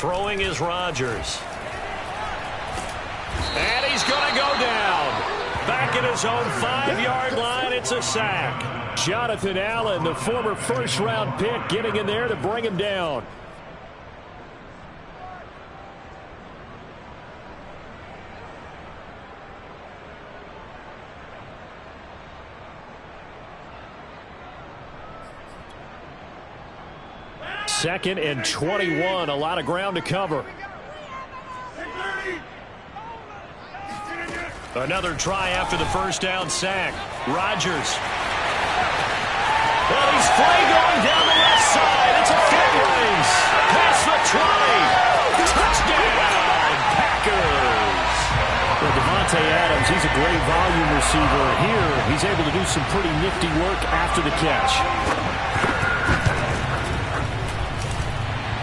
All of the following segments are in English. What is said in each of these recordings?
Throwing is Rodgers. And he's going to go down. Back at his own 5-yard line, it's a sack. Jonathan Allen, the former first-round pick, getting in there to bring him down. Second and 21, a lot of ground to cover. Another try after the first down sack. Rodgers. Well, he's free going down the left side. It's a foot race. Past the 20. Touchdown, Packers. Well, Devontae Adams, he's a great volume receiver. Here, he's able to do some pretty nifty work after the catch.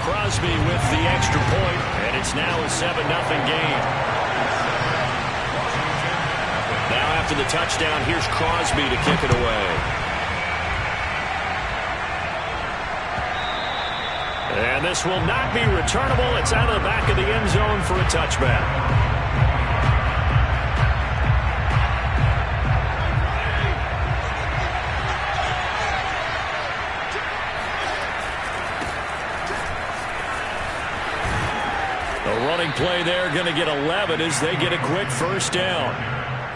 Crosby with the extra point, and it's now a 7-0 game. Now after the touchdown, here's Crosby to kick it away. And this will not be returnable. It's out of the back of the end zone for a touchback. Play there, going to get 11 as they get a quick first down.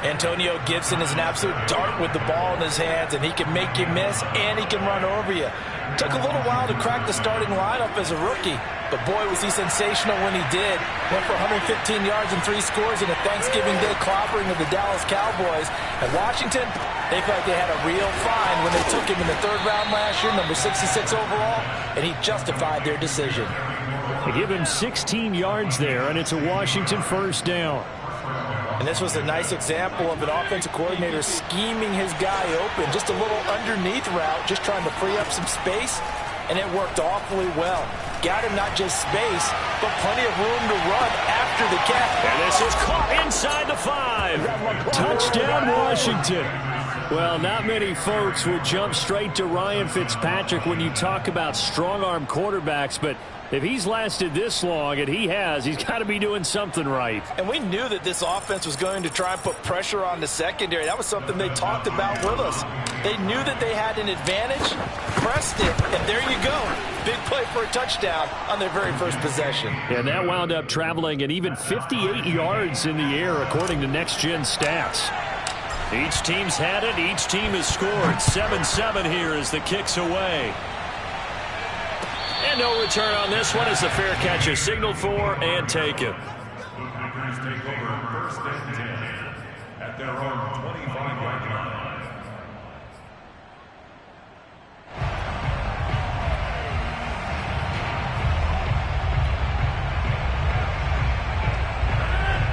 Antonio Gibson is an absolute dart with the ball in his hands, and he can make you miss, and he can run over you. Took a little while to crack the starting lineup as a rookie, but boy, was he sensational when he did. Went for 115 yards and 3 scores in a Thanksgiving Day clobbering of the Dallas Cowboys. At Washington, they felt like they had a real find when they took him in the 3rd round last year, number 66 overall, and he justified their decision. They give him 16 yards there, and it's a Washington first down. And this was a nice example of an offensive coordinator scheming his guy open. Just a little underneath route, just trying to free up some space, and it worked awfully well. Got him not just space, but plenty of room to run after the catch. And this is caught inside the 5. Touchdown, Washington. Well, not many folks would jump straight to Ryan Fitzpatrick when you talk about strong-arm quarterbacks, but if he's lasted this long, and he has, he's got to be doing something right. And we knew that this offense was going to try and put pressure on the secondary. That was something they talked about with us. They knew that they had an advantage, pressed it, and there you go. Big play for a touchdown on their very first possession. And that wound up traveling an even 58 yards in the air, according to Next Gen Stats. Each team's had it. Each team has scored. 7-7 here as the kick's away. And no return on this one as the fair catch is signaled for and taken. Packers take over 1st and 10 at their own 25-yard line.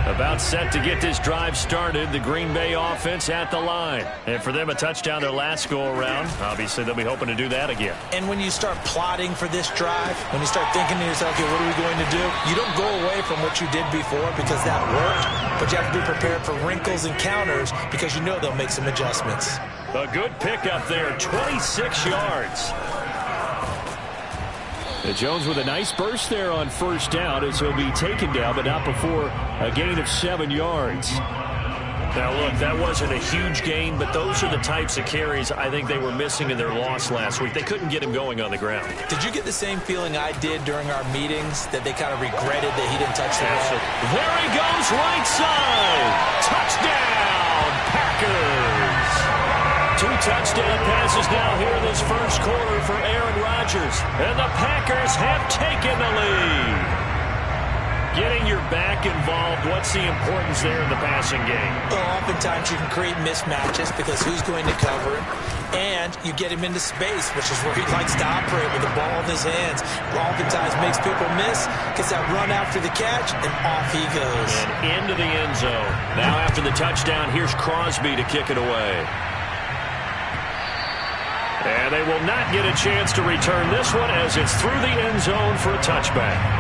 About set to get this drive started. The Green Bay offense at the line. And for them, a touchdown their last go-around. Obviously, they'll be hoping to do that again. And when you start plotting for this drive, when you start thinking to yourself, okay, what are we going to do? You don't go away from what you did before because that worked. But you have to be prepared for wrinkles and counters because you know they'll make some adjustments. A good pickup there, 26 yards. Jones with a nice burst there on first down as he'll be taken down, but not before a gain of 7 yards. Now, look, that wasn't a huge gain, but those are the types of carries I think they were missing in their loss last week. They couldn't get him going on the ground. Did you get the same feeling I did during our meetings, that they kind of regretted that he didn't touch the ball? There he goes, right side. Touchdown, Packers. 2 touchdown passes now here in this first quarter for Aaron Rodgers. And the Packers have taken the lead. Getting your back involved, what's the importance there in the passing game? Well, oftentimes you can create mismatches because who's going to cover him? And you get him into space, which is where he likes to operate with the ball in his hands. Oftentimes makes people miss, gets that run after the catch, and off he goes. And into the end zone. Now after the touchdown, here's Crosby to kick it away. And they will not get a chance to return this one as it's through the end zone for a touchback.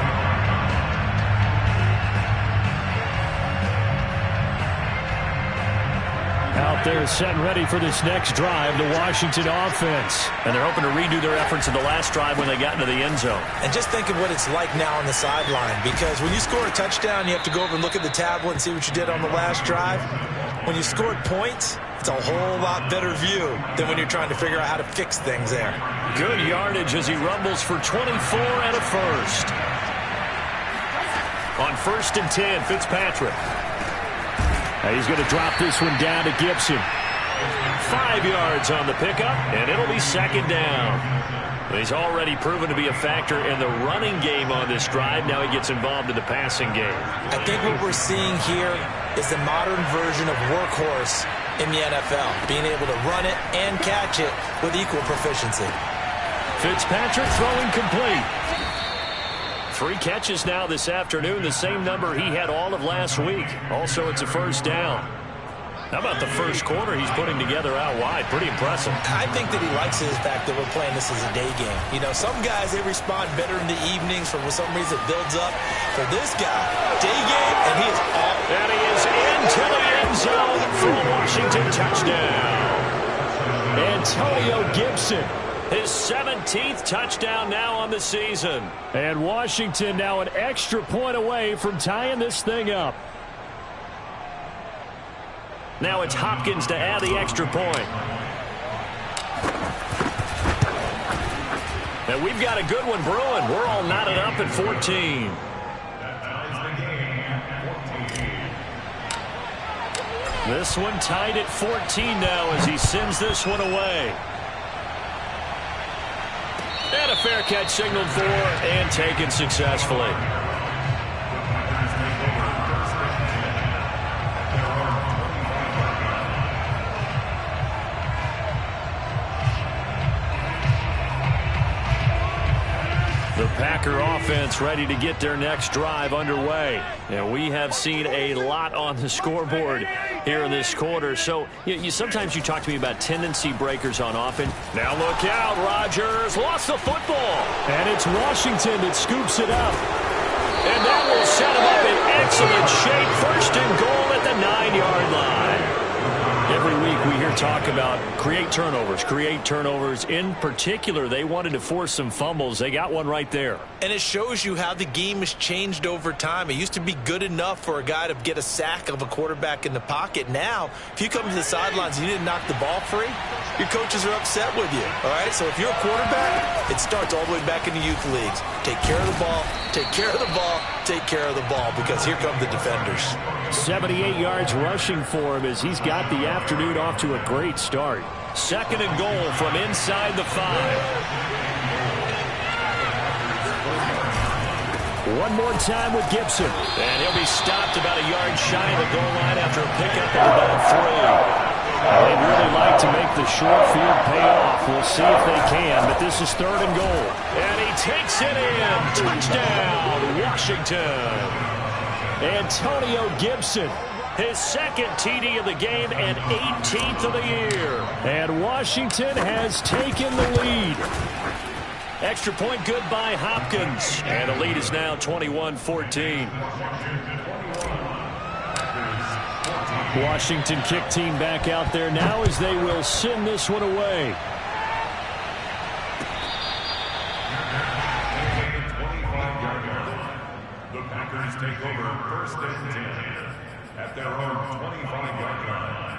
out there set and ready for this next drive, the Washington offense. And they're hoping to redo their efforts in the last drive when they got into the end zone. And just think of what it's like now on the sideline, because when you score a touchdown, you have to go over and look at the tablet and see what you did on the last drive. When you scored points, it's a whole lot better view than when you're trying to figure out how to fix things there. Good yardage as he rumbles for 24 and a first. On 1st and 10, Fitzpatrick. He's going to drop this one down to Gibson. 5 yards on the pickup, and it'll be 2nd down. He's already proven to be a factor in the running game on this drive. Now he gets involved in the passing game. I think what we're seeing here is the modern version of workhorse in the NFL, being able to run it and catch it with equal proficiency. Fitzpatrick throwing complete. 3 catches now this afternoon, the same number he had all of last week. Also, it's a 1st down. How about the first quarter he's putting together out wide? Pretty impressive. I think that he likes the fact that we're playing this as a day game. You know, some guys, they respond better in the evenings. For some reason, it builds up. For this guy, day game, and he is all. And he is into the end zone for a Washington touchdown. Antonio Gibson. His 17th touchdown now on the season. And Washington now an extra point away from tying this thing up. Now it's Hopkins to add the extra point. And we've got a good one brewing. We're all knotted up at 14. This one tied at 14 now as he sends this one away. And a fair catch signaled for and taken successfully. The Packer offense ready to get their next drive underway. And we have seen a lot on the scoreboard here in this quarter. So sometimes you talk to me about tendency breakers on offense. Now look out, Rodgers lost the football. And it's Washington that scoops it up. And that will set him up in excellent shape. 1st and goal at the 9-yard line. Every week we hear talk about create turnovers. In particular, they wanted to force some fumbles. They got one right there. And it shows you how the game has changed over time. It used to be good enough for a guy to get a sack of a quarterback in the pocket. Now, if you come to the sidelines and you didn't knock the ball free, your coaches are upset with you. All right, so if you're a quarterback, it starts all the way back in the youth leagues. Take care of the ball, take care of the ball, take care of the ball, because here come the defenders. 78 yards rushing for him as he's got the afternoon off to a great start. 2nd and goal from inside the 5. One more time with Gibson. And he'll be stopped about a yard shy of the goal line after a pickup of about 3. They'd really like to make the short field pay off. We'll see if they can, but this is 3rd and goal. And he takes it in. Touchdown, Washington. Antonio Gibson. His 2nd TD of the game and 18th of the year. And Washington has taken the lead. Extra point good by Hopkins. And the lead is now 21-14. Washington kick team back out there now as they will send this one away. The Packers take over 1st and 10 at their own 25-yard line.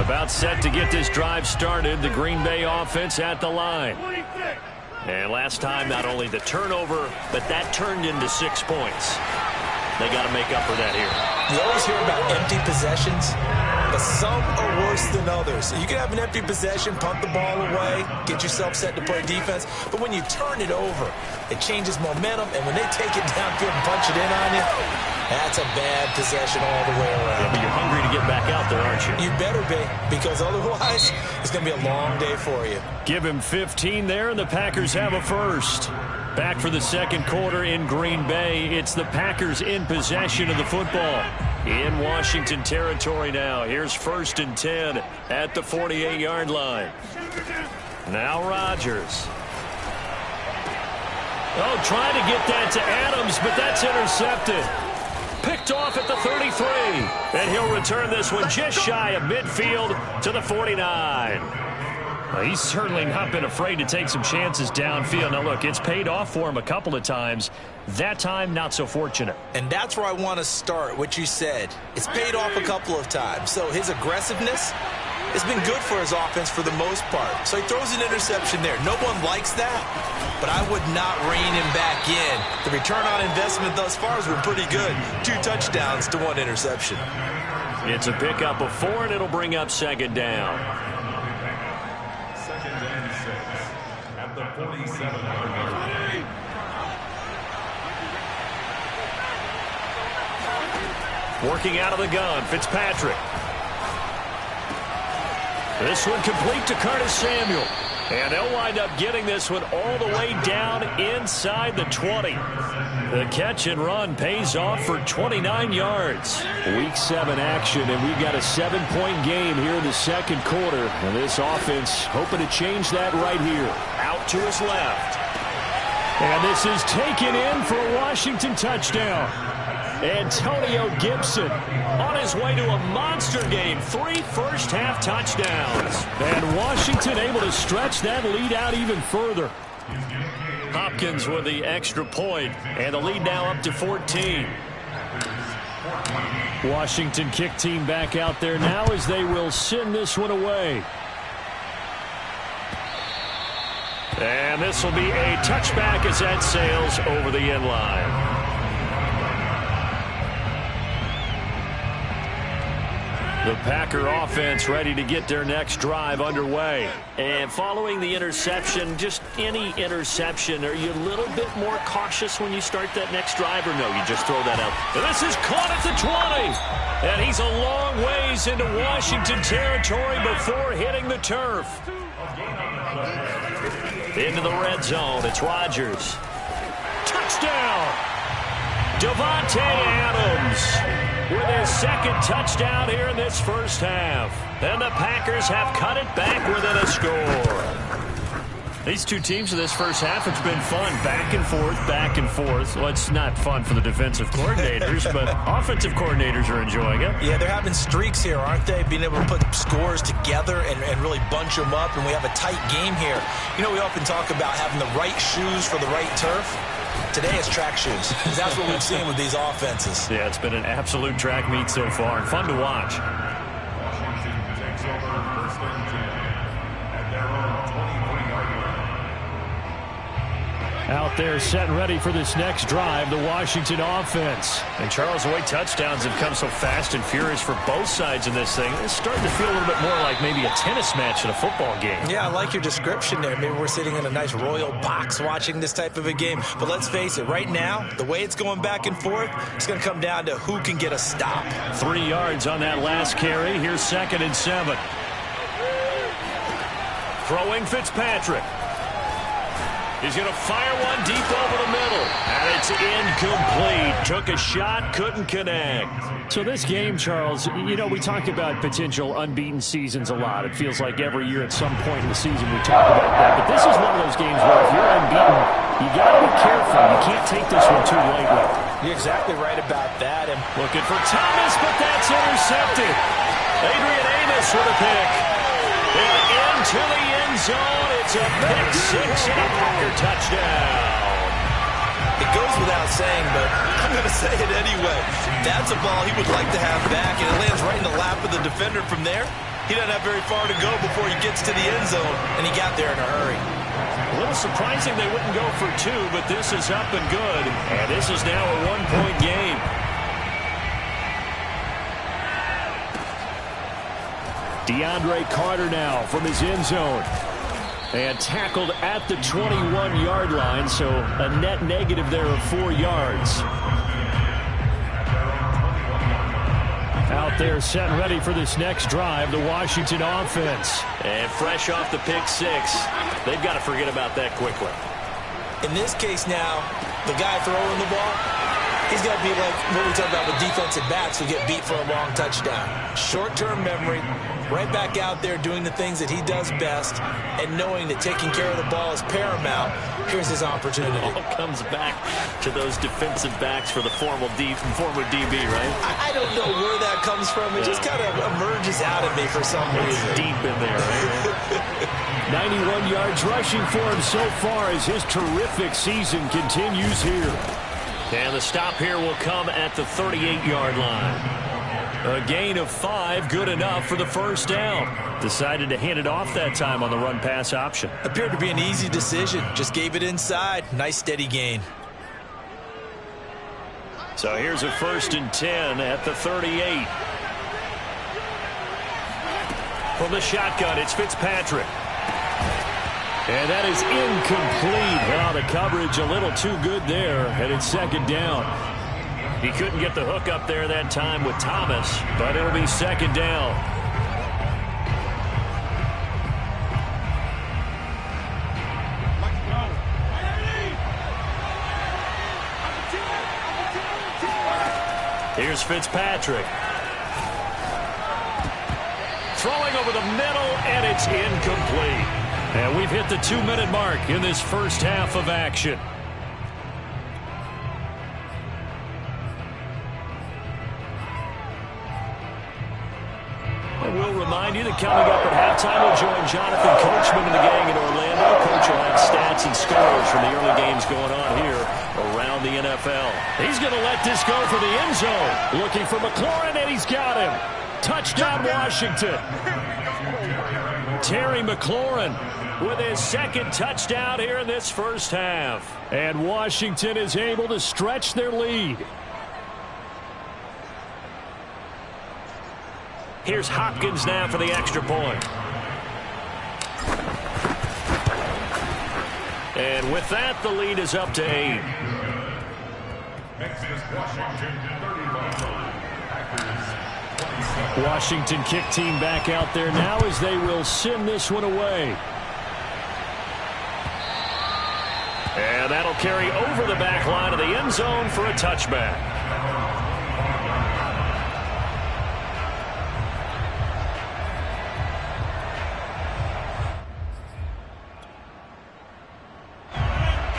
About set to get this drive started, the Green Bay offense at the line. And last time, not only the turnover, but that turned into 6 points. They got to make up for that here. You always hear about empty possessions, but some are worse than others. You can have an empty possession, punt the ball away, get yourself set to play defense, but when you turn it over, it changes momentum, and when they take it downfield and punch it in on you, that's a bad possession all the way around. Yeah, but you're hungry to get back out there, aren't you? You better be, because otherwise, it's going to be a long day for you. Give him 15 there, and the Packers have a first. Back for the 2nd quarter in Green Bay. It's the Packers in possession of the football. In Washington territory now. Here's 1st and 10 at the 48-yard line. Now Rodgers. Oh, trying to get that to Adams, but that's intercepted. Picked off at the 33. And he'll return this one just shy of midfield to the 49. Well, he's certainly not been afraid to take some chances downfield. Now, look, it's paid off for him a couple of times. That time, not so fortunate. And that's where I want to start, what you said. It's paid off a couple of times. So his aggressiveness has been good for his offense for the most part. So he throws an interception there. No one likes that, but I would not rein him back in. The return on investment thus far has been pretty good. 2 touchdowns to 1 interception. It's a pickup of 4, and it'll bring up second down. Second and 6 at the 47-yard line. Working out of the gun, Fitzpatrick. This one complete to Curtis Samuel. And they'll wind up getting this one all the way down inside the 20. The catch and run pays off for 29 yards. Week 7 action, and we've got a 7-point game here in the second quarter. And this offense hoping to change that right here. Out to his left. And this is taken in for a Washington touchdown. Antonio Gibson on his way to a monster game. 3 first-half touchdowns. And Washington able to stretch that lead out even further. Hopkins with the extra point, and the lead now up to 14. Washington kick team back out there now as they will send this one away. And this will be a touchback as that sails over the end line. The Packer offense ready to get their next drive underway. And following the interception, just any interception, are you a little bit more cautious when you start that next drive, or no, you just throw that out? And this is caught at the 20. And he's a long ways into Washington territory before hitting the turf. Into the red zone, it's Rodgers. Touchdown! Davante Adams with his second touchdown here in this first half. And the Packers have cut it back within a score. These two teams in this first half, it's been fun. Back and forth, back and forth. Well, it's not fun for the defensive coordinators, but offensive coordinators are enjoying it. Yeah, they're having streaks here, aren't they? Being able to put scores together and really bunch them up, and we have a tight game here. You know, we often talk about having the right shoes for the right turf. Today is track shoes. That's what we've seen with these offenses. Yeah, it's been an absolute track meet so far, and fun to watch. Washington takes over first and 10 at their own 23-yard line. Out there set and ready for this next drive, the Washington offense. And Charles, the way touchdowns have come so fast and furious for both sides in this thing, it's starting to feel a little bit more like maybe a tennis match in a football game. Yeah, I like your description there. Maybe we're sitting in a nice royal box watching this type of a game. But let's face it, right now, the way it's going back and forth, it's going to come down to who can get a stop. 3 yards on that last carry. Here's 2nd and 7. Throwing Fitzpatrick. He's going to fire one deep over the middle. And it's incomplete. Took a shot, couldn't connect. So this game, Charles, you know, we talk about potential unbeaten seasons a lot. It feels like every year at some point in the season we talk about that. But this is one of those games where if you're unbeaten, you got to be careful. You can't take this one too lightly. You're exactly right about that. And looking for Thomas, but that's intercepted. Adrian Amos with a pick. And into the end zone, it's a pick 6 and a Packer touchdown. It goes without saying, but I'm going to say it anyway. That's a ball he would like to have back, and it lands right in the lap of the defender from there. He doesn't have very far to go before he gets to the end zone, and he got there in a hurry. A little surprising they wouldn't go for 2, but this is up and good, and this is now a 1-point game. DeAndre Carter now from his end zone. And tackled at the 21-yard line, so a net negative there of 4 yards. Out there set and ready for this next drive, the Washington offense. And fresh off the pick 6, they've got to forget about that quickly. In this case now, the guy throwing the ball, He's got to be like what we talk about with defensive backs who get beat for a long touchdown. Short-term memory, right back out there doing the things that he does best, and knowing that taking care of the ball is paramount. Here's his opportunity. It all comes back to those defensive backs for the former DB, right? I don't know where that comes from. It just kind of emerges out of me for some reason. Deep in there, right? 91 yards rushing for him so far as his terrific season continues here. And the stop here will come at the 38-yard line. A gain of 5, good enough for the first down. Decided to hand it off that time on the run-pass option. Appeared to be an easy decision. Just gave it inside. Nice steady gain. So here's a 1st and 10 at the 38. From the shotgun, it's Fitzpatrick. And that is incomplete. Well, the coverage a little too good there, and it's 2nd down. He couldn't get the hook up there that time with Thomas, but it'll be 2nd down. Here's Fitzpatrick. Throwing over the middle, and it's incomplete. And we've hit the 2-minute mark in this first half of action. I will remind you that coming up at halftime, we'll join Jonathan Coachman and the gang in Orlando. Coach will have stats and scores from the early games going on here around the NFL. He's going to let this go for the end zone. Looking for McLaurin, and he's got him. Touchdown, Washington. Terry McLaurin with his 2nd touchdown here in this first half. And Washington is able to stretch their lead. Here's Hopkins now for the extra point. And with that, the lead is up to 8. Next is Washington, 31. Packers, 27. Washington kick team back out there now as they will send this one away. And that'll carry over the back line of the end zone for a touchback.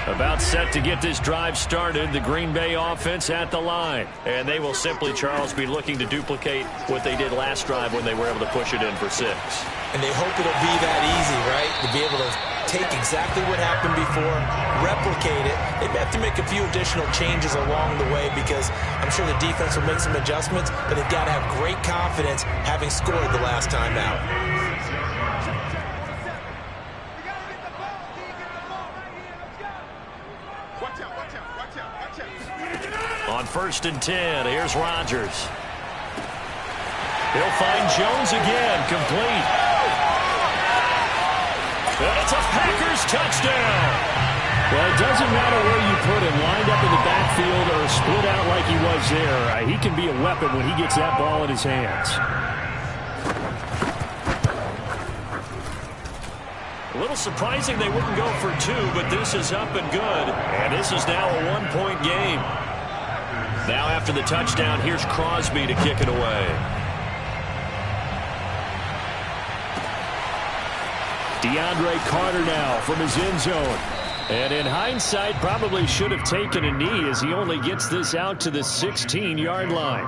About set to get this drive started, the Green Bay offense at the line. And they will simply, Charles, be looking to duplicate what they did last drive when they were able to push it in for 6. And they hope it'll be that easy, right? To be able to take exactly what happened before, replicate it. They may have to make a few additional changes along the way because I'm sure the defense will make some adjustments, but they've got to have great confidence having scored the last time out. On 1st and 10, here's Rodgers. He'll find Jones again, complete. And it's a Packers touchdown. Well, it doesn't matter where you put him, lined up in the backfield or split out like he was there. He can be a weapon when he gets that ball in his hands. A little surprising they wouldn't go for 2, but this is up and good. And this is now a 1-point game. Now after the touchdown, here's Crosby to kick it away. DeAndre Carter now from his end zone. And in hindsight, probably should have taken a knee as he only gets this out to the 16-yard line.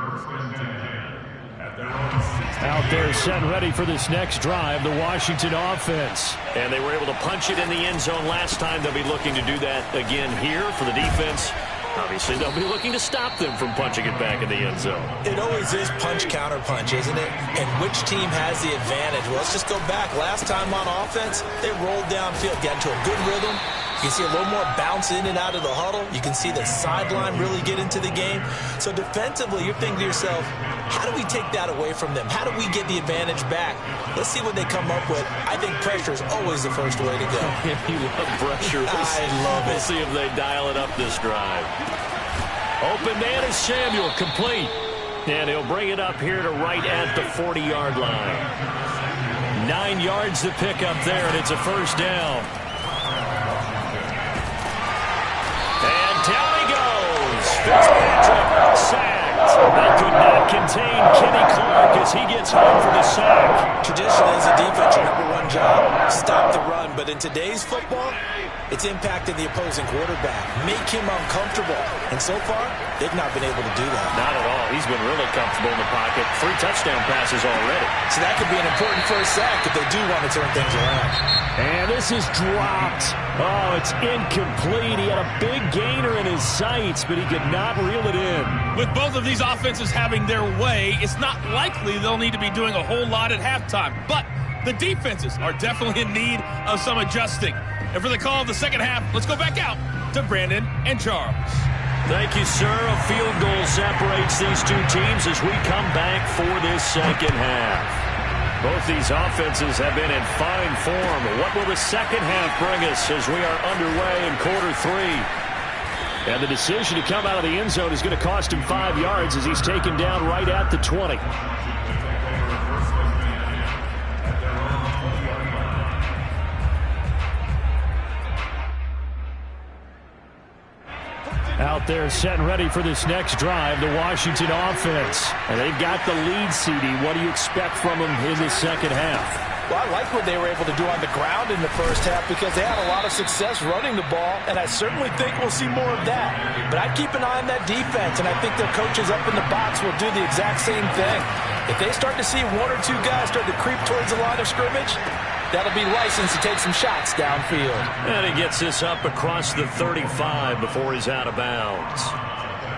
Out there set and ready for this next drive, the Washington offense. And they were able to punch it in the end zone last time. They'll be looking to do that again here for the defense. Obviously, they'll be looking to stop them from punching it back in the end zone. It always is punch-counter-punch, isn't it? And which team has the advantage? Well, let's just go back. Last time on offense, they rolled downfield, got into a good rhythm. You can see a little more bounce in and out of the huddle. You can see the sideline really get into the game. So defensively, you're thinking to yourself, how do we take that away from them? How do we get the advantage back? Let's see what they come up with. I think pressure is always the first way to go. You love pressure. I love it. We'll see if they dial it up this drive. Open man is Samuel, complete. And he'll bring it up here to right at the 40-yard line. 9 yards to pick up there, and it's a first down. And down he goes Fitzpatrick sacked. They could not contain Kenny Clark as he gets home for the sack. Traditionally, as a defense, your #1 job, stop the run. But in today's football, it's impacting the opposing quarterback. Make him uncomfortable. And so far, they've not been able to do that. Not at all. He's been really comfortable in the pocket. 3 touchdown passes already. So that could be an important first sack if they do want to turn things around. And this is dropped. Oh, it's incomplete. He had a big gainer in his sights, but he could not reel it in. With both of these offenses having their way, it's not likely they'll need to be doing a whole lot at halftime. But the defenses are definitely in need of some adjusting. And for the call of the second half, let's go back out to Brandon and Charles. Thank you, sir. A field goal separates these two teams as we come back for this second half. Both these offenses have been in fine form. What will the second half bring us as we are underway in quarter 3? And the decision to come out of the end zone is going to cost him 5 yards as he's taken down right at the 20. Out there set and ready for this next drive, the Washington offense. And they've got the lead, CD. What do you expect from them in the second half? Well, I like what they were able to do on the ground in the first half because they had a lot of success running the ball, and I certainly think we'll see more of that. But I'd keep an eye on that defense, and I think their coaches up in the box will do the exact same thing. If they start to see 1 or 2 guys start to creep towards the line of scrimmage, that'll be licensed to take some shots downfield. And he gets this up across the 35 before he's out of bounds.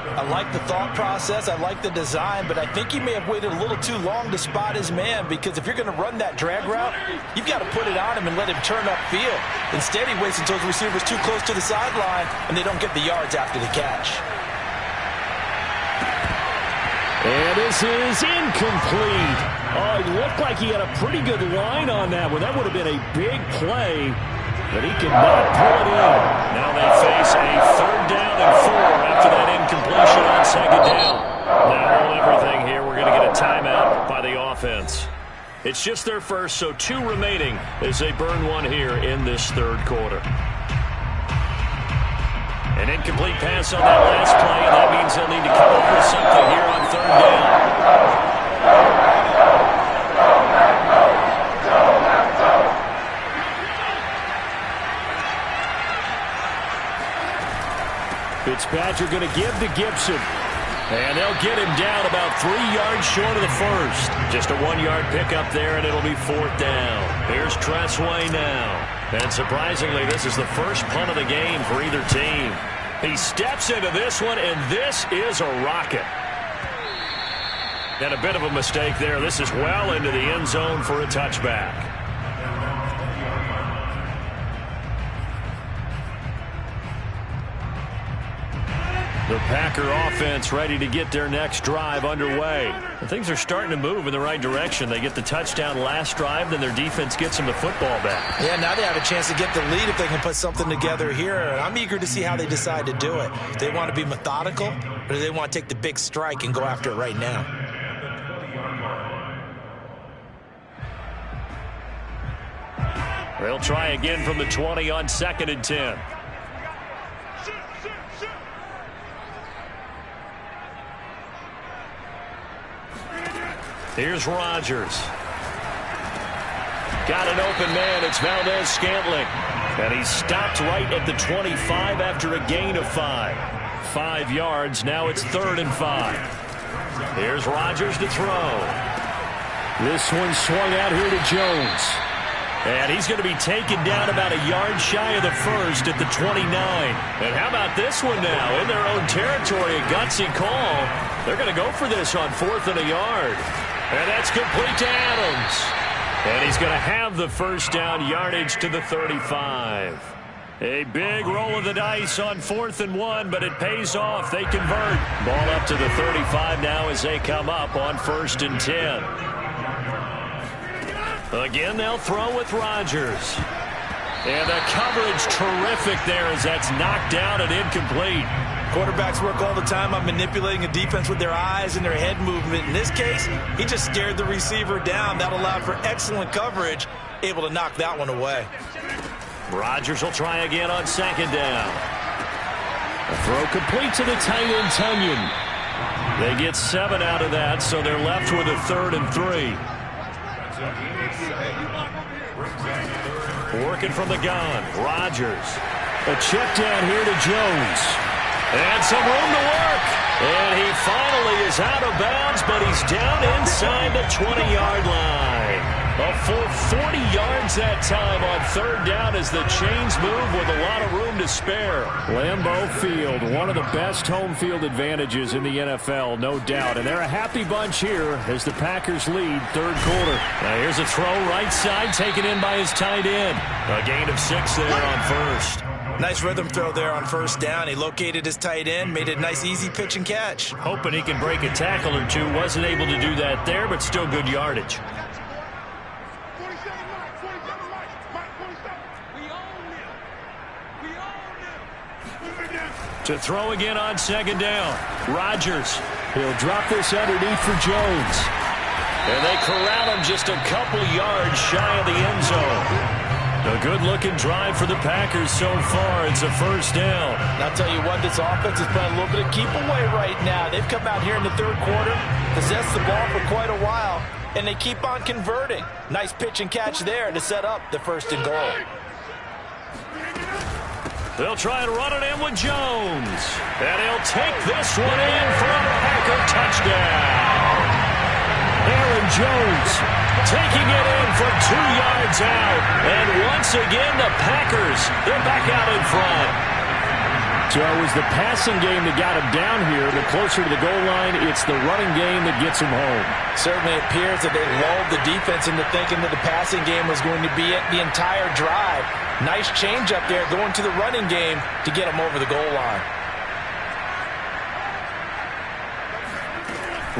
I like the thought process. I like the design, but I think he may have waited a little too long to spot his man because if you're going to run that drag route, you've got to put it on him and let him turn upfield. Instead, he waits until his receiver's too close to the sideline and they don't get the yards after the catch. And this is incomplete. Oh, it looked like he had a pretty good line on that one. That would have been a big play, but he could not pull it in. Now they face a 3rd down and 4 after that incompletion on 2nd down. Now hold everything here. We're going to get a timeout by the offense. It's just their first, so 2 remaining as they burn 1 here in this 3rd quarter. An incomplete pass on that last play, and that means they'll need to come up with something here on 3rd down. Fitzpatrick going to give to Gibson. And they'll get him down about 3 yards short of the first. Just a 1-yard pickup there, and it'll be 4th down. Here's Tressway now. And surprisingly, this is the first punt of the game for either team. He steps into this one, and this is a rocket. And a bit of a mistake there. This is well into the end zone for a touchback. The Packer offense ready to get their next drive underway. And things are starting to move in the right direction. They get the touchdown last drive, then their defense gets them the football back. Yeah, now they have a chance to get the lead if they can put something together here. I'm eager to see how they decide to do it. Do they want to be methodical, or do they want to take the big strike and go after it right now? They'll try again from the 20 on 2nd and 10. Here's Rodgers. Got an open man. It's Valdez-Scantling. And he's stopped right at the 25 after a gain of 5. 5 yards. Now it's 3rd and 5. Here's Rodgers to throw. This one swung out here to Jones. And he's going to be taken down about a yard shy of the first at the 29. And how about this one now? In their own territory, a gutsy call. They're going to go for this on 4th and a yard. And that's complete to Adams. And he's going to have the first down, yardage to the 35. A big roll of the dice on 4th and 1, but it pays off. They convert. Ball up to the 35 now as they come up on 1st and 10. Again, they'll throw with Rodgers. And the coverage terrific there as that's knocked down and incomplete. Quarterbacks work all the time on manipulating a defense with their eyes and their head movement. In this case, he just stared the receiver down. That allowed for excellent coverage, able to knock that one away. Rodgers will try again on 2nd down. A throw complete to the tight end, Tonyan. They get 7 out of that, so they're left with a 3rd and 3. Working from the gun, Rodgers. A check down here to Jones. And some room to work. And he finally is out of bounds, but he's down inside the 20-yard line. A full 40 yards that time on 3rd down as the chains move with a lot of room to spare. Lambeau Field, one of the best home field advantages in the NFL, no doubt. And they're a happy bunch here as the Packers lead 3rd quarter. Now here's a throw right side taken in by his tight end. A gain of 6 there on 1st. Nice rhythm throw there on 1st down. He located his tight end, made a nice easy pitch and catch. Hoping he can break a tackle or two. Wasn't able to do that there, but still good yardage. To throw again on 2nd down. Rodgers. He'll drop this underneath for Jones. And they corral him just a couple yards shy of the end zone. A good-looking drive for the Packers so far. It's a 1st down. And I'll tell you what, this offense is playing a little bit of keep away right now. They've come out here in the 3rd quarter, possessed the ball for quite a while, and they keep on converting. Nice pitch and catch there to set up the 1st and goal. They'll try and run it in with Jones. And he'll take this one in for a Packer touchdown. Aaron Jones taking it in for 2 yards out. And once again, the Packers, they're back out in front. So it was the passing game that got him down here. The closer to the goal line, it's the running game that gets him home. Certainly appears that they lulled the defense into thinking that the passing game was going to be it the entire drive. Nice change up there going to the running game to get him over the goal line.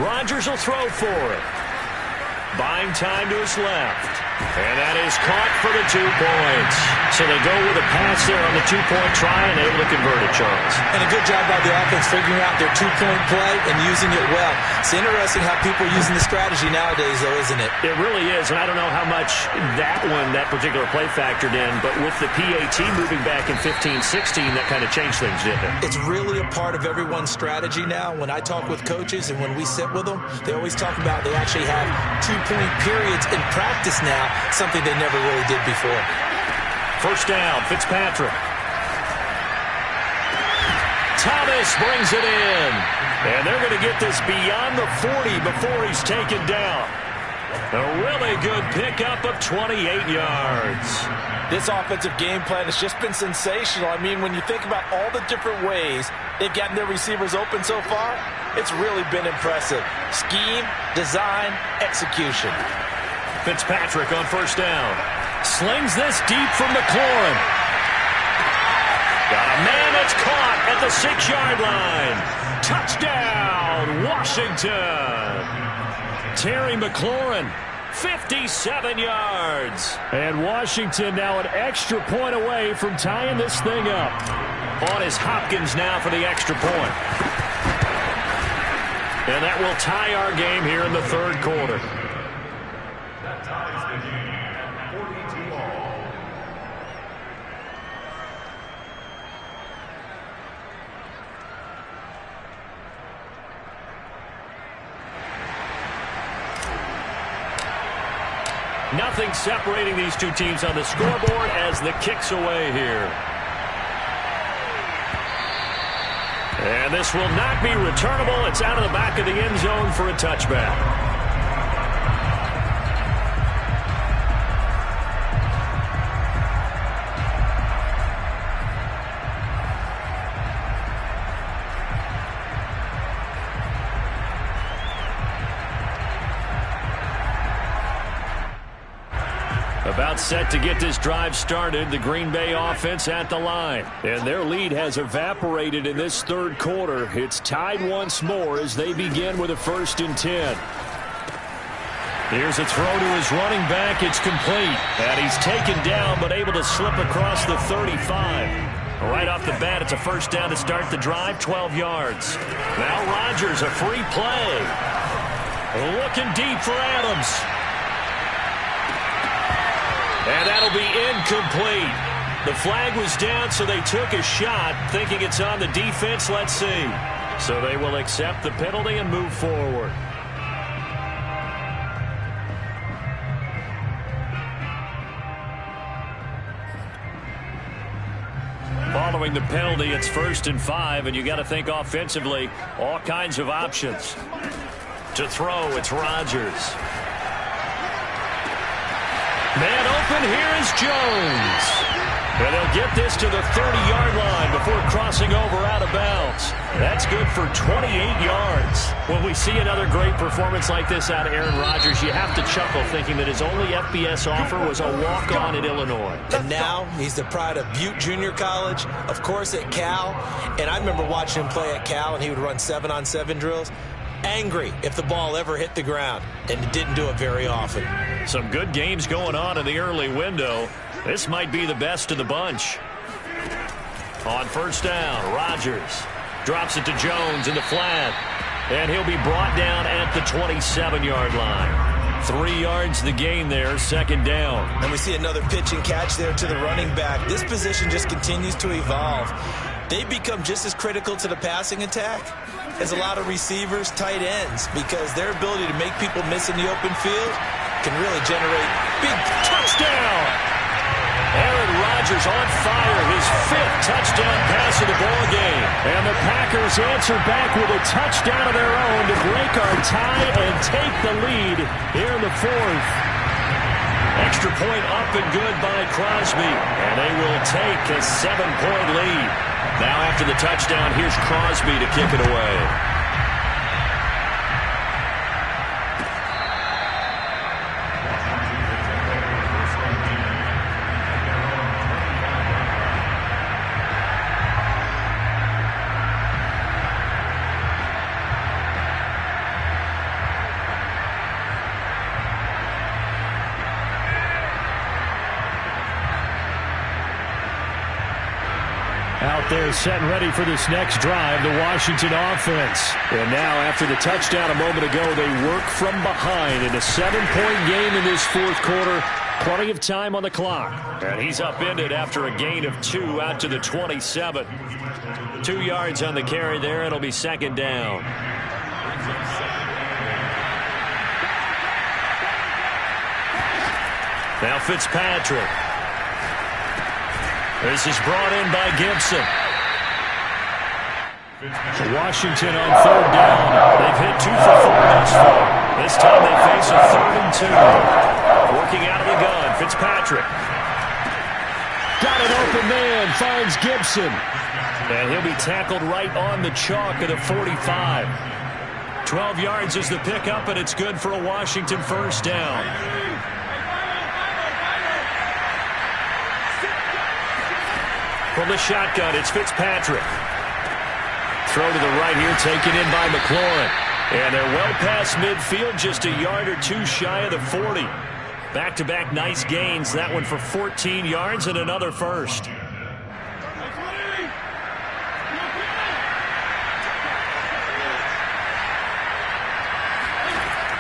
Rodgers will throw for it. Buying time to his left. And that is caught for the 2 points. So they go with a pass there on the 2-point try and able to convert it, Charles. And a good job by the offense figuring out their 2-point play and using it well. It's interesting how people are using the strategy nowadays, though, isn't it? It really is, and I don't know how much that particular play factored in, but with the PAT moving back in 15-16, that kind of changed things, didn't it? It's really a part of everyone's strategy now. When I talk with coaches and when we sit with them, they always talk about they actually have 2-point periods in practice now, something they never really did before. 1st down, Fitzpatrick. Thomas brings it in. And they're going to get this beyond the 40 before he's taken down. A really good pickup of 28 yards. This offensive game plan has just been sensational. I mean, when you think about all the different ways they've gotten their receivers open so far, it's really been impressive. Scheme, design, execution. Fitzpatrick on 1st down. Slings this deep from McLaurin. Got a man that's caught at the 6-yard line. Touchdown, Washington. Terry McLaurin, 57 yards. And Washington now an extra point away from tying this thing up. On is Hopkins now for the extra point. And that will tie our game here in the 3rd quarter. That ties the game at 42-all. Nothing separating these two teams on the scoreboard as the kick's away here. And this will not be returnable. It's out of the back of the end zone for a touchback. About set to get this drive started. The Green Bay offense at the line. And their lead has evaporated in this 3rd quarter. It's tied once more as they begin with a 1st and 10. Here's a throw to his running back. It's complete. And he's taken down but able to slip across the 35. Right off the bat, it's a 1st down to start the drive, 12 yards. Now Rodgers, a free play. Looking deep for Adams. And that'll be incomplete. The flag was down, so they took a shot, thinking it's on the defense. Let's see. So they will accept the penalty and move forward. Following the penalty, it's 1st and 5, and you got to think offensively, all kinds of options. To throw, it's Rodgers. Man open, here is Jones. And they'll get this to the 30-yard line before crossing over out of bounds. That's good for 28 yards. When we see another great performance like this out of Aaron Rodgers, you have to chuckle thinking that his only FBS offer was a walk-on at Illinois. And now he's the pride of Butte Junior College, of course at Cal. And I remember watching him play at Cal, and he would run 7-on-7 drills. Angry if the ball ever hit the ground, and it didn't do it very often. Some good games going on in the early window. This might be the best of the bunch. On 1st down, Rodgers drops it to Jones in the flat, and he'll be brought down at the 27-yard line. 3 yards the gain there, 2nd down. And we see another pitch and catch there to the running back. This position just continues to evolve. They become just as critical to the passing attack as a lot of receivers, tight ends, because their ability to make people miss in the open field can really generate big touchdown. Aaron Rodgers on fire, his 5th touchdown pass of the ball game. And the Packers answer back with a touchdown of their own to break our tie and take the lead here in the 4th. Extra point up and good by Crosby. And they will take a 7-point lead. Now after the touchdown, here's Crosby to kick it away. Out there set and ready for this next drive, the Washington offense. And now after the touchdown a moment ago, they work from behind in a 7-point game in this 4th quarter. Plenty of time on the clock. And he's upended after a gain of 2 out to the 27. 2 yards on the carry there. It'll be 2nd down. Now Fitzpatrick. This is brought in by Gibson. Washington on 3rd down. They've hit 2 for 4 thus far. This time they face a 3rd and 2. Working out of the gun, Fitzpatrick. Got an open man, finds Gibson. And he'll be tackled right on the chalk of the 45. 12 yards is the pickup, and it's good for a Washington 1st down. From the shotgun, it's Fitzpatrick. Throw to the right here, taken in by McLaurin. And they're well past midfield, just a yard or 2 shy of the 40. Back-to-back nice gains. That one for 14 yards and another 1st.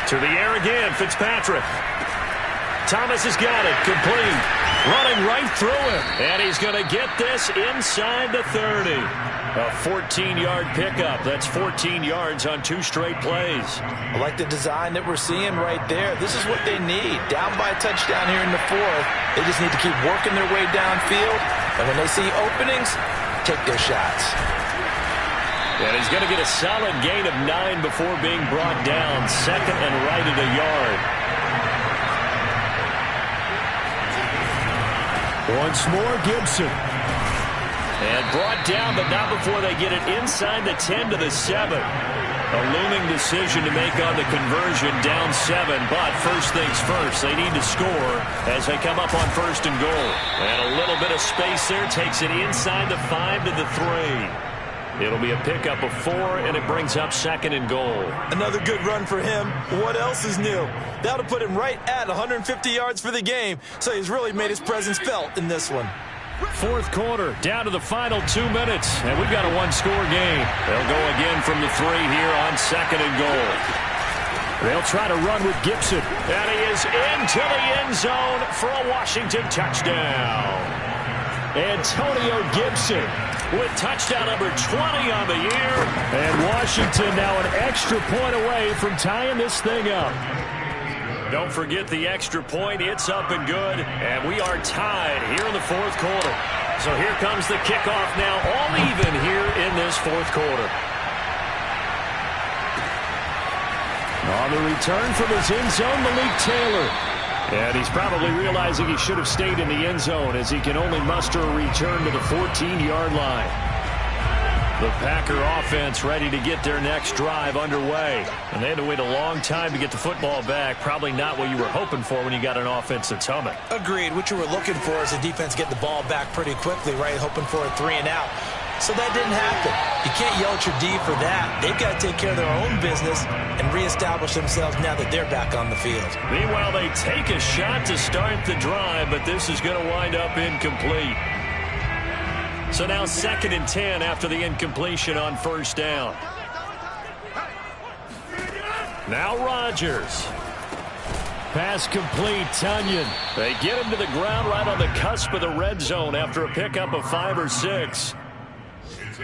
To the air again, Fitzpatrick. Thomas has got it, complete. Running right through him. And he's going to get this inside the 30. A 14-yard pickup. That's 14 yards on 2 straight plays. I like the design that we're seeing right there. This is what they need. Down by a touchdown here in the 4th. They just need to keep working their way downfield. And when they see openings, take their shots. And he's going to get a solid gain of 9 before being brought down. 2nd and right at a yard. Once more, Gibson. And brought down, but not before they get it inside the 10 to the 7. A looming decision to make on the conversion, down 7. But first things first, they need to score as they come up on 1st and goal. And a little bit of space there takes it inside the 5 to the 3. It'll be a pickup of 4, and it brings up 2nd and goal. Another good run for him. What else is new? That'll put him right at 150 yards for the game, so he's really made his presence felt in this one. 4th quarter, down to the final 2 minutes, and we've got a 1-score game. They'll go again from the 3 here on 2nd and goal. They'll try to run with Gibson, and he is into the end zone for a Washington touchdown. Antonio Gibson with touchdown number 20 on the year. And Washington now an extra point away from tying this thing up. Don't forget the extra point. It's up and good. And we are tied here in the fourth quarter. So here comes the kickoff now, all even here in this fourth quarter. On the return from his end zone, Malik Taylor. And he's probably realizing he should have stayed in the end zone as he can only muster a return to the 14-yard line. The Packer offense ready to get their next drive underway. And they had to wait a long time to get the football back. Probably not what you were hoping for when you got an offense that's humming. Agreed. What you were looking for is the defense get the ball back pretty quickly, right? Hoping for a 3 and out. So that didn't happen. You can't yell at your D for that. They've got to take care of their own business and reestablish themselves now that they're back on the field. Meanwhile, they take a shot to start the drive, but this is going to wind up incomplete. So now 2nd and 10 after the incompletion on first down. Now Rodgers. Pass complete, Tunyon. They get him to the ground right on the cusp of the red zone after a pickup of 5 or 6.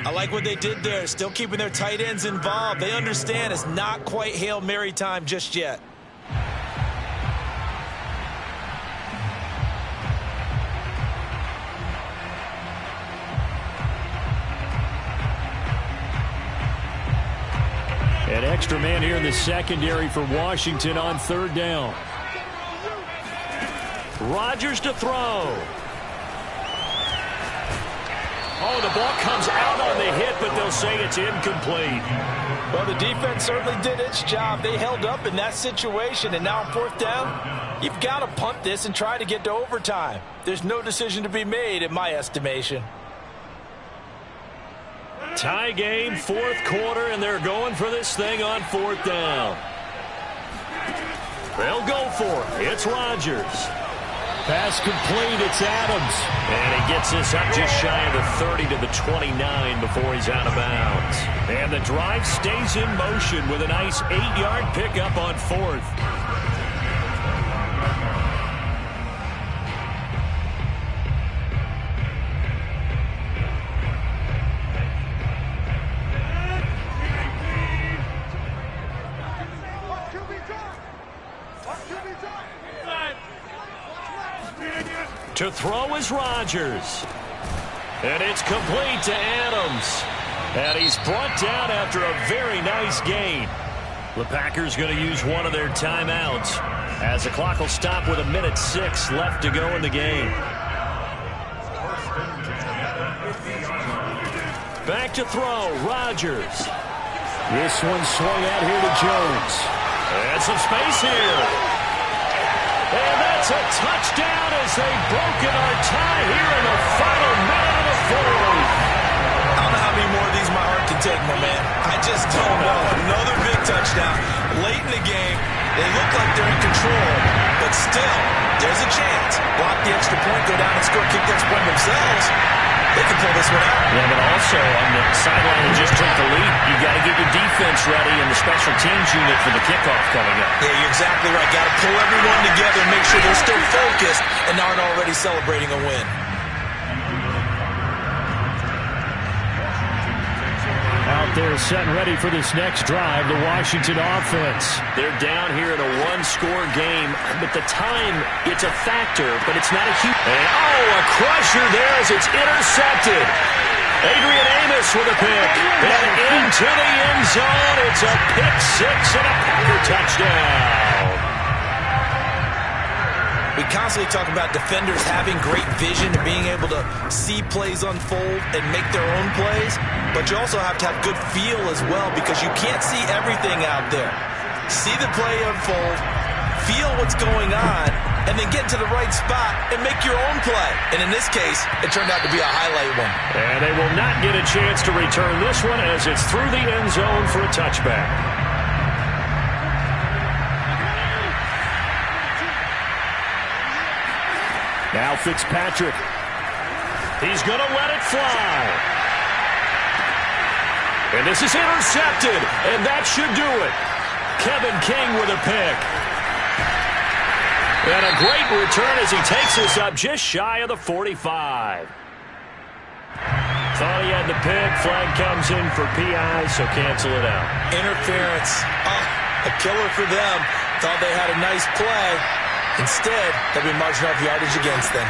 I like what they did there, still keeping their tight ends involved. They understand it's not quite Hail Mary time just yet. An extra man here in the secondary for Washington on 3rd down. Rodgers to throw. Oh, the ball comes out on the hit, but they'll say it's incomplete. Well, the defense certainly did its job. They held up in that situation, and now on 4th down, you've got to punt this and try to get to overtime. There's no decision to be made, in my estimation. Tie game, 4th quarter, and they're going for this thing on 4th down. They'll go for it. It's Rodgers. Pass complete, it's Adams. And he gets this up just shy of the 30 to the 29 before he's out of bounds. And the drive stays in motion with a nice 8-yard pickup on 4th. To throw is Rodgers. And it's complete to Adams. And he's brought down after a very nice gain. The Packers going to use one of their timeouts as the clock will stop with 1:06 left to go in the game. Back to throw, Rodgers. This one swung out here to Jones. And some space here. And that's a touchdown as they've broken our tie here in the final minute of the 4th. I don't know how many more of these my heart can take, my man. I just don't know. Another big touchdown. Late in the game, they look like they're in control, but still, there's a chance. Block the extra point, go down and score, kick the extra point themselves. They can pull this one out. Yeah, but also on the sideline who just took the lead, you got to get your defense ready and the special teams unit for the kickoff coming up. Yeah, you're exactly right. Got to pull everyone together and make sure they're still focused and aren't already celebrating a win. Out there set and ready for this next drive, the Washington offense. They're down here in a one-score game, but the time, it's a factor, but it's not a huge... And, a crusher there as it's intercepted. Adrian Amos with a pick. And into the end zone, it's a pick 6 and a Packer touchdown. We constantly talk about defenders having great vision and being able to see plays unfold and make their own plays, but you also have to have good feel as well because you can't see everything out there. See the play unfold, feel what's going on, and then get to the right spot and make your own play. And in this case, it turned out to be a highlight one. And they will not get a chance to return this one as it's through the end zone for a touchback. Now Fitzpatrick. He's going to let it fly. And this is intercepted, and that should do it. Kevin King with a pick. And a great return as he takes this up just shy of the 45. Thought he had the pick. Flag comes in for PI, so cancel it out. Interference. A killer for them. Thought they had a nice play. Instead, they'll be marching off yardage against them.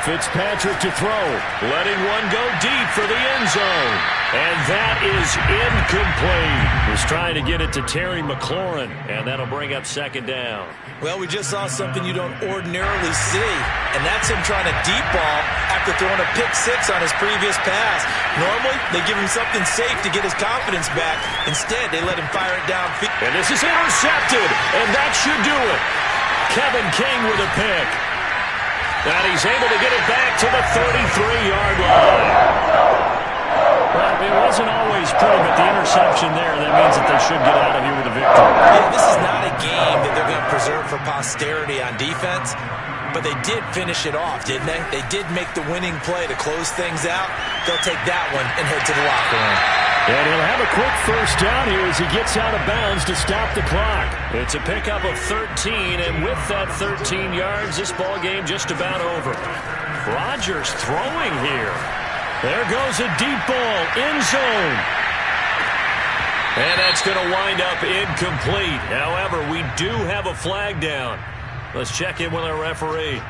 Fitzpatrick to throw. Letting one go deep for the end zone. And that is incomplete. Was trying to get it to Terry McLaurin, and that'll bring up second down. Well, we just saw something you don't ordinarily see, and that's him trying to deep ball after throwing a pick six on his previous pass. Normally, they give him something safe to get his confidence back. Instead, they let him fire it downfield. And this is intercepted, and that should do it. Kevin King with a pick. And he's able to get it back to the 33-yard line. Well, it wasn't always pretty, but the interception there, that means that they should get out of here with a victory. Yeah, this is not a game that they're going to preserve for posterity on defense, but they did finish it off, didn't they? They did make the winning play to close things out. They'll take that one and head to the locker room. And he'll have a quick first down here as he gets out of bounds to stop the clock. It's a pickup of 13, and with that 13 yards, this ball game just about over. Rodgers throwing here. There goes a deep ball, end zone. And that's going to wind up incomplete. However, we do have a flag down. Let's check in with our referee.